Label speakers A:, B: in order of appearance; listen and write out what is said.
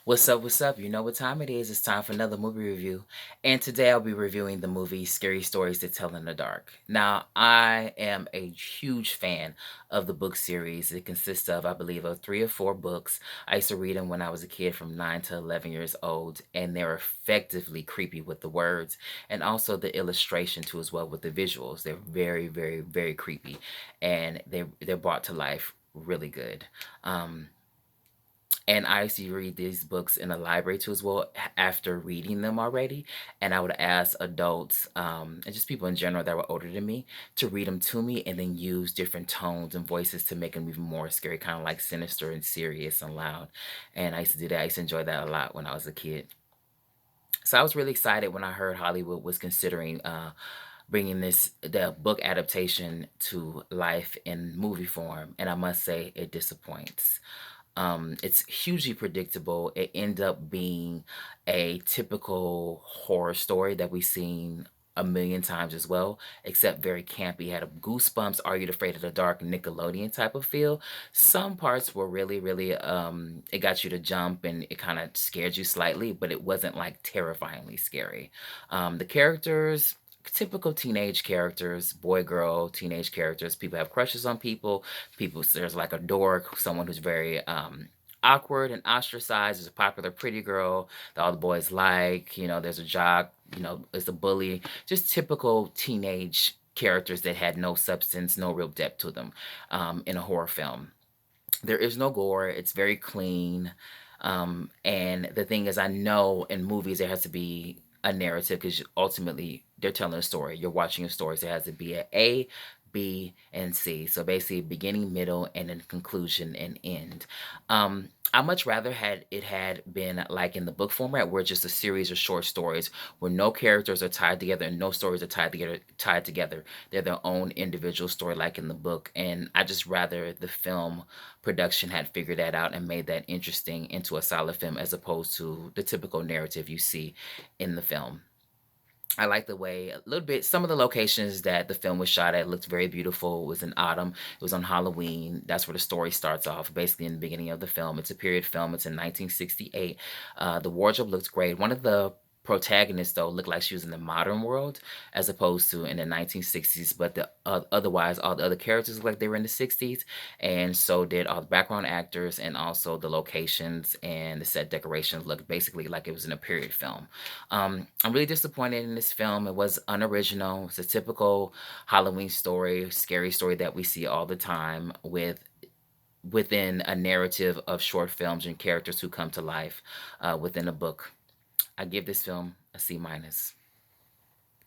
A: What's up? What's up? You know what time it is. It's time for another movie review. And today I'll be reviewing the movie Scary Stories to Tell in the Dark. Now, I am a huge fan of the book series. It consists of, I believe, of three or four books. I used to read them when I was a kid from 9 to 11 years old, and they're effectively creepy with the words and also the illustration too as well with the visuals. They're very, very, very creepy, and they're brought to life really good. Um, and I used to read these books in the library too as well after reading them already. And I would ask adults, and just people in general that were older than me to read them to me and then use different tones and voices to make them even more scary, kind of like sinister and serious and loud. And I used to do that. I used to enjoy that a lot when I was a kid. So I was really excited when I heard Hollywood was considering bringing the book adaptation to life in movie form. And I must say, it disappoints. It's hugely predictable. It ended up being a typical horror story that we've seen a million times as well, except very campy. Had a Goosebumps, Are You Afraid of the Dark Nickelodeon type of feel. Some parts were really, really, it got you to jump and it kind of scared you slightly, but it wasn't like terrifyingly scary. The characters, typical teenage characters, boy, girl, teenage characters. People have crushes on people. There's like a dork, someone who's very awkward and ostracized. There's a popular pretty girl that all the boys like. There's a jock. There's a bully. Just typical teenage characters that had no substance, no real depth to them in a horror film. There is no gore. It's very clean. And the thing is, I know in movies there has to be a narrative because ultimately they're telling a story. You're watching a story, so it has to be A, B, and C. So basically, beginning, middle, and then conclusion and end. I much rather had been like in the book format, where it's just a series of short stories where no characters are tied together and no stories are tied together. Tied together, they're their own individual story, like in the book. And I just rather the film production had figured that out and made that interesting into a solid film as opposed to the typical narrative you see in the film. I like the way a little bit some of the locations that the film was shot at looked very beautiful. It was in autumn. It was on Halloween. That's where the story starts off, basically in the beginning of the film. It's a period film. It's in 1968. The wardrobe looks great. One of the protagonists, though, looked like she was in the modern world as opposed to in the 1960s. But otherwise, all the other characters looked like they were in the 60s, and so did all the background actors, and also the locations and the set decorations looked basically like it was in a period film. I'm really disappointed in this film. It was unoriginal. It's a typical Halloween story, scary story that we see all the time within a narrative of short films and characters who come to life within a book. I give this film a C minus.